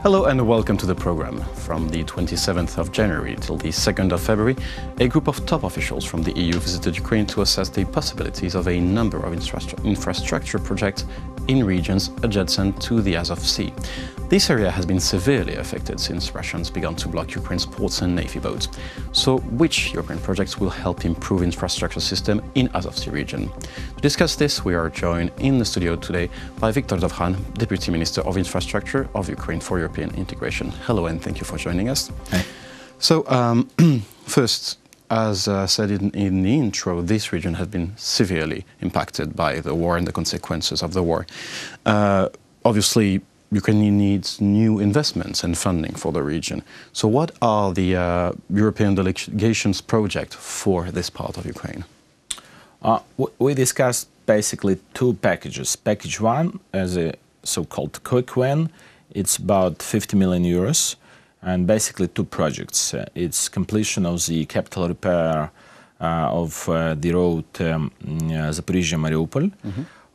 Hello and welcome to the program. From the 27th of January till the 2nd of February, a group of top officials from the EU visited Ukraine to assess the possibilities of a number of infrastructure projects in regions adjacent to the Azov Sea. This area has been severely affected since Russians began to block Ukraine's ports and navy boats. So which European projects will help improve infrastructure system in Azov Sea region? To discuss this, we are joined in the studio today by Victor Dovhan, Deputy Minister of Infrastructure of Ukraine for European integration. Hello and thank you for joining us. Hi. So first, as said in the intro, this region has been severely impacted by the war and the consequences of the war. Obviously, Ukraine needs new investments and funding for the region. So what are the European delegation's projects for this part of Ukraine? We discussed basically two packages. Package one, as a so-called quick win, it's about 50 million euros, and basically two projects. It's completion of the capital repair of the road Zaporizhzhia-Mariupol.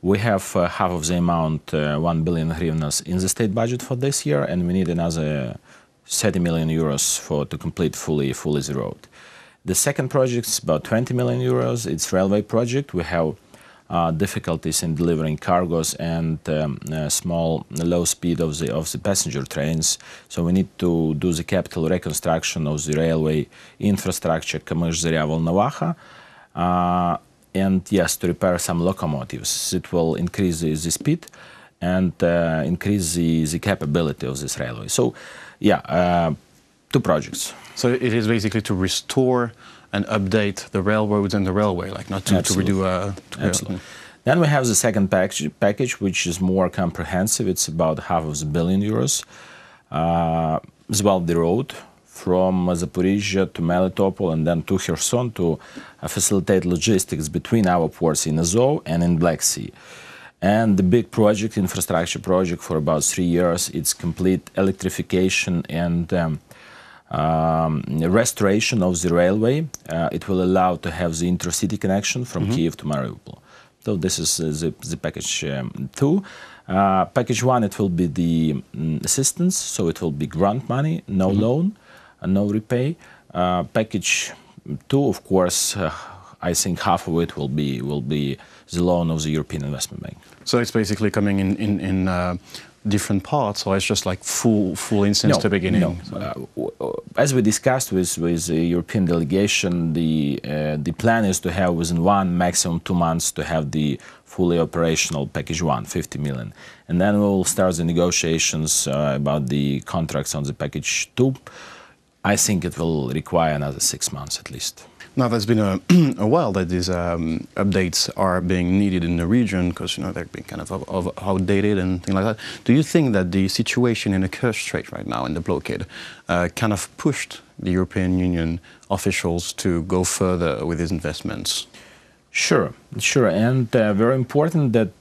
We have half of the amount, 1 billion hryvnias, in the state budget for this year, and we need another 30 million euros to complete fully the road. The second project is about 20 million euros. It's a railway project. We have difficulties in delivering cargos and low speed of the passenger trains. So we need to do the capital reconstruction of the railway infrastructure, Kamysh-Zarya-Volnovakha, and yes, to repair some locomotives. It will increase the speed and increase the capability of this railway. So yeah, two projects. So it is basically to restore and update the railroads and the railway, like not to redo. Absolutely. Then we have the second package, which is more comprehensive. It's about half of the billion euros. As well, the road from Zaporizhzhia to Melitopol and then to Kherson to facilitate logistics between our ports in Azov and in Black Sea. And the big project, infrastructure project for about 3 years, it's complete electrification and restoration of the railway. It will allow to have the intercity connection from Kiev to Mariupol. So this is the package two. Package one, it will be the assistance, so it will be grant money, no loan, no repay. Package two, of course, I think half of it will be the loan of the European Investment Bank. So it's basically coming in different parts, or it's just like full instance to beginning? No. As we discussed with the European delegation, the plan is to have within 1, maximum 2 months to have the fully operational package 1, 50 million. And then we will start the negotiations about the contracts on the package 2. I think it will require another 6 months at least. Now, there's been a while that these updates are being needed in the region because, they're being kind of outdated and things like that. Do you think that the situation in the Kerch Strait right now, in the blockade, kind of pushed the European Union officials to go further with these investments? Sure. And very important that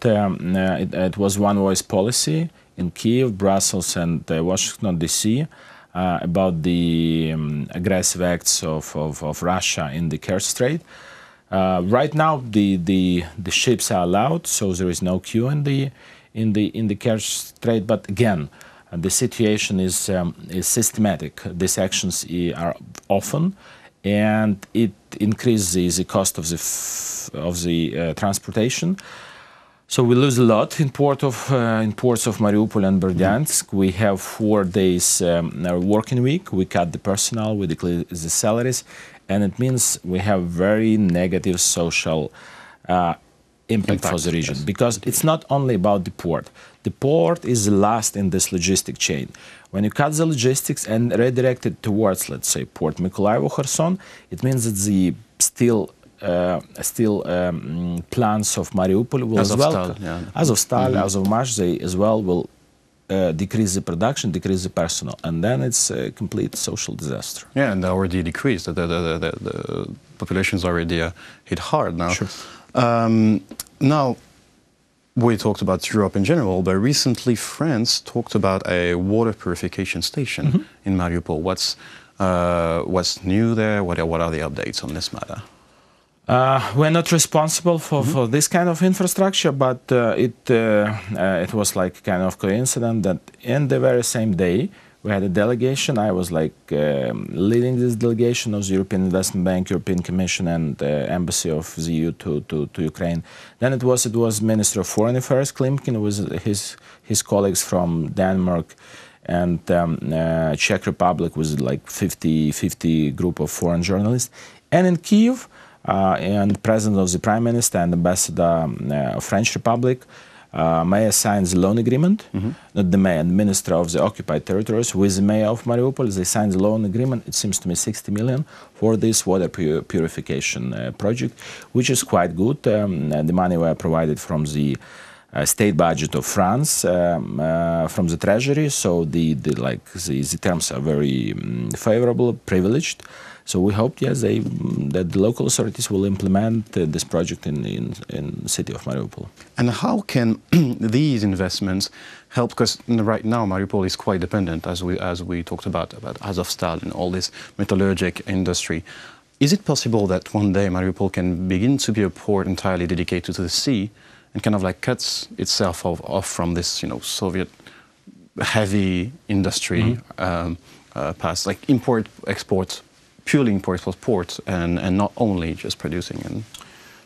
it was one-voice policy in Kiev, Brussels, and Washington, D.C., about the aggressive acts of Russia in the Kerch Strait. Right now, the ships are allowed, so there is no queue in the Kerch Strait. But again, the situation is systematic. These actions are often, and it increases the cost of the transportation. So we lose a lot in ports of Mariupol and Berdyansk. We have 4 days working week. We cut the personnel, we decrease the salaries, and it means we have very negative social impact for the region. Yes. Because it's not only about the port. The port is the last in this logistic chain. When you cut the logistics and redirect it towards, let's say, Port Mykolaiv or Kherson, it means that the plants of Mariupol will Azovstal, Azovmash, they as well will decrease the production, decrease the personnel, and then it's a complete social disaster. Yeah, and they already decreased. The population's already hit hard now. Sure. Now, we talked about Europe in general, but recently France talked about a water purification station in Mariupol. What's new there? What are the updates on this matter? We're not responsible for this kind of infrastructure, but it was like kind of coincidence that in the very same day we had a delegation. I was like leading this delegation of the European Investment Bank, European Commission, and Embassy of the EU to Ukraine. Then it was Minister of Foreign Affairs Klimkin with his colleagues from Denmark and Czech Republic with like 50 group of foreign journalists, and in Kyiv. And President of the Prime Minister and Ambassador of French Republic, Mayor signs the loan agreement, not the Mayor, the Minister of the Occupied Territories with the Mayor of Mariupol. They signed the loan agreement, it seems to me 60 million for this water purification project, which is quite good. The money were provided from the state budget of France, from the Treasury, so the terms are very favorable, privileged. So we hope, yes, that the local authorities will implement this project in the city of Mariupol. And how can these investments help? Because right now Mariupol is quite dependent, as we talked about Azov Sea and all this metallurgic industry. Is it possible that one day Mariupol can begin to be a port entirely dedicated to the sea, and kind of like cuts itself off from this, Soviet heavy industry past, like import, export? Purely import port and not only just producing. And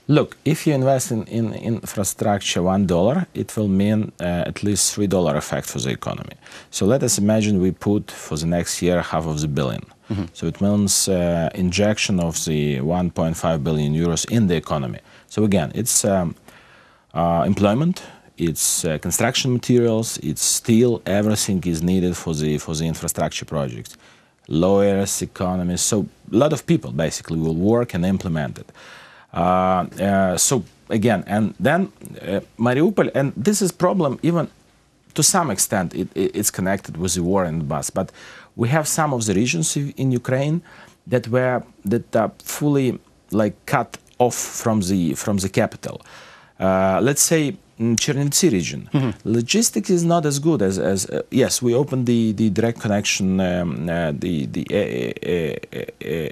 look, if you invest in infrastructure $1, it will mean at least $3 effect for the economy. So let us imagine we put for the next year $500 million. So it means injection of the 1.5 billion euros in the economy. So again, it's employment, it's construction materials, it's steel, everything is needed for the infrastructure projects. Lawyers, economists, so a lot of people basically will work and implement it. So again, and then Mariupol, and this is problem even to some extent it's connected with the war in the Donbass, but we have some of the regions in Ukraine that are fully like cut off from the capital. Let's say Chernivtsi region. Logistics is not as good as yes, we opened the direct connection, the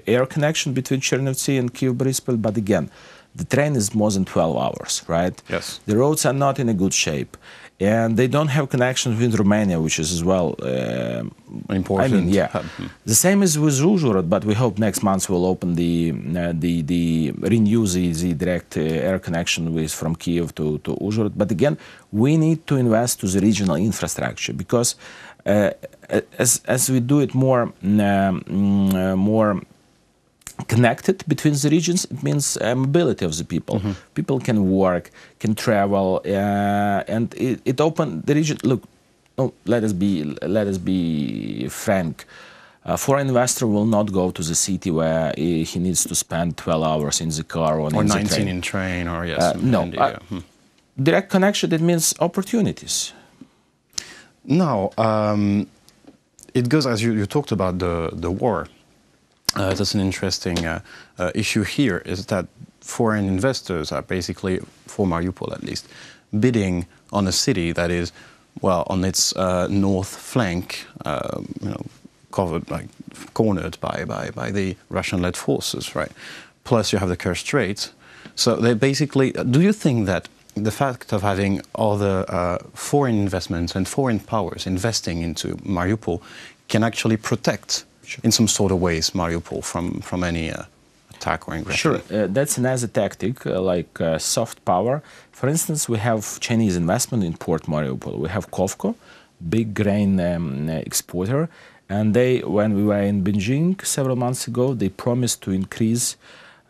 air connection between Chernivtsi and Kyiv-Boryspil, but again, the train is more than 12 hours, right? Yes. The roads are not in a good shape, and they don't have connections with Romania, which is as well important. I mean, yeah. The same is with Uzhhorod, but we hope next month we'll open renew the direct air connection from Kyiv to Uzhhorod. But again, we need to invest to the regional infrastructure because as we do it more connected between the regions, it means mobility of the people. People can work, can travel, and it opened the region. Look, let us be frank. A foreign investor will not go to the city where he needs to spend 12 hours in the car or 19 in train, or yes. No, direct connection. It means opportunities. Now, it goes as you talked about the war. That's an interesting issue here, is that foreign investors are basically, for Mariupol at least, bidding on a city that is, well, on its north flank, covered, like cornered by the Russian-led forces, right? Plus you have the Kerch Strait. So they basically, do you think that the fact of having all the foreign investments and foreign powers investing into Mariupol can actually protect in some sort of ways Mariupol from any attack or aggression? Sure, that's another tactic, like soft power. For instance, we have Chinese investment in Port Mariupol. We have Kovco, big grain exporter, and when we were in Beijing several months ago, they promised to increase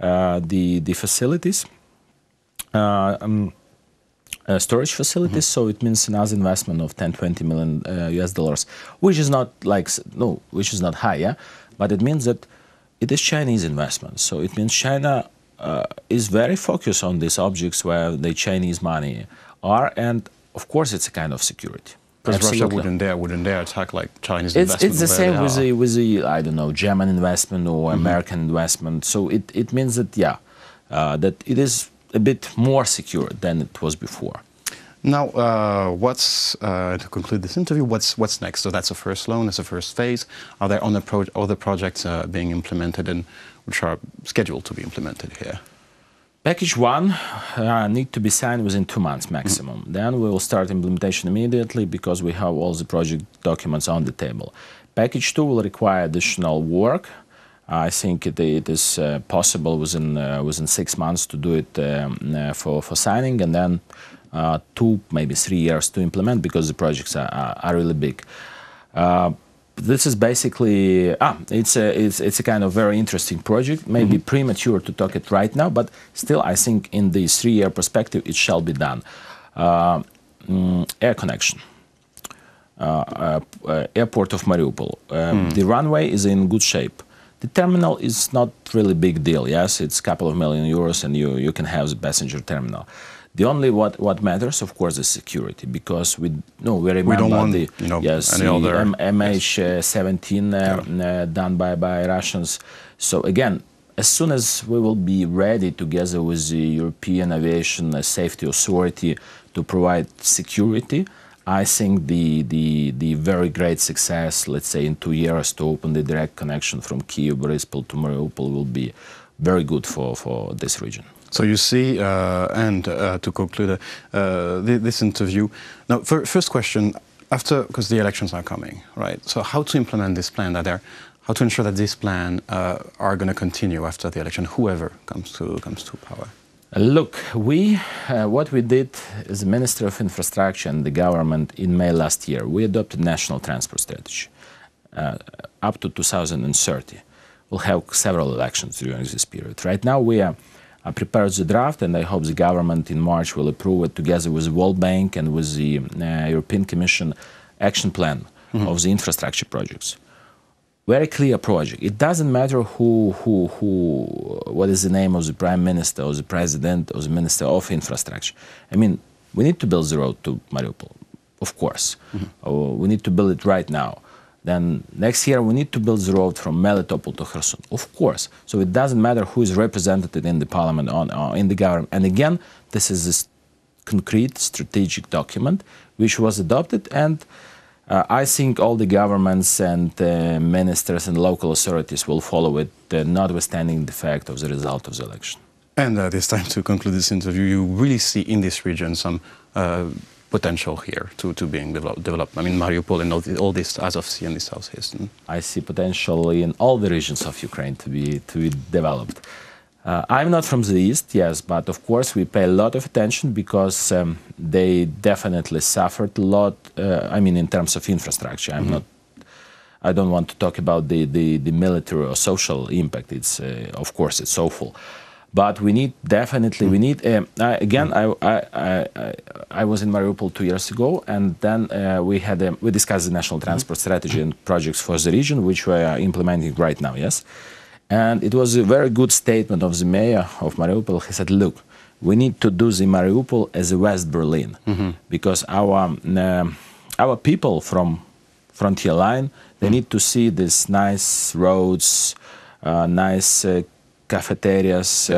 the facilities, storage facilities. So it means another investment of 10-20 million US dollars, which is not which is not high, yeah? But it means that it is Chinese investment. So it means China is very focused on these objects where the Chinese money are, and of course it's a kind of security. Because Russia wouldn't dare attack like Chinese investment. It's the same with the I don't know, German investment or American investment. So it means that that it is a bit more secure than it was before. Now, to conclude this interview, what's next? So that's a first loan, that's a first phase. Are there other projects being implemented and which are scheduled to be implemented here? Package 1 need to be signed within 2 months maximum. Then we will start implementation immediately because we have all the project documents on the table. Package 2 will require additional work. I think it is possible within 6 months to do it for signing, and then 2, maybe 3 years to implement because the projects are really big. This is basically it's a kind of very interesting project. Maybe premature to talk it right now, but still I think in the 3-year perspective it shall be done. Air connection. Airport of Mariupol. The runway is in good shape. The terminal is not really big deal. Yes, it's a couple of million euros, and you can have the passenger terminal. The only what matters, of course, is security, because we remember don't want, the any other MH17 done by Russians. So again, as soon as we will be ready together with the European Aviation Safety Authority to provide security, I think the very great success, let's say in 2 years, to open the direct connection from Kyiv, Boryspil to Mariupol will be very good for this region. So you see, to conclude this interview, now first question, because the elections are coming, right? So how to implement this plan how to ensure that this plan are going to continue after the election, whoever comes to power? Look, what we did as the Ministry of Infrastructure and the government in May last year, we adopted national transport strategy up to 2030. We'll have several elections during this period. Right now we are prepared the draft, and I hope the government in March will approve it together with the World Bank and with the European Commission action plan of the infrastructure projects. Very clear project. It doesn't matter what is the name of the Prime Minister or the President or the Minister of Infrastructure. I mean, we need to build the road to Mariupol, of course. We need to build it right now. Then next year we need to build the road from Melitopol to Kherson, of course. So it doesn't matter who is represented in the parliament or in the government. And again, this is this concrete strategic document which was adopted, and I think all the governments and ministers and local authorities will follow it, notwithstanding the fact of the result of the election. And it's time to conclude this interview. You really see in this region some potential here to being developed. I mean, Mariupol and all this Azov Sea and the southeast. I see potential in all the regions of Ukraine to be developed. I'm not from the east, yes, but of course we pay a lot of attention because they definitely suffered a lot. I mean, in terms of infrastructure, I don't want to talk about the military or social impact. It's of course it's awful, but we need definitely again. I was in Mariupol 2 years ago, and then we discussed the national transport strategy and projects for the region, which we are implementing right now. Yes. And it was a very good statement of the mayor of Mariupol. He said, look, we need to do the Mariupol as a West Berlin, because our people from frontier line, they need to see these nice roads, nice cafeterias,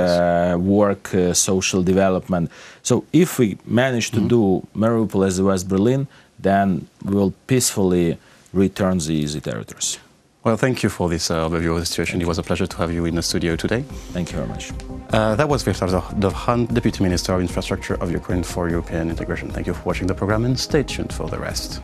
work, social development. So if we manage to do Mariupol as a West Berlin, then we will peacefully return the territories. Well, thank you for this overview of the situation. It was a pleasure to have you in the studio today. Thank you very much. That was Victor Dovhan, Deputy Minister of Infrastructure of Ukraine for European Integration. Thank you for watching the program, and stay tuned for the rest.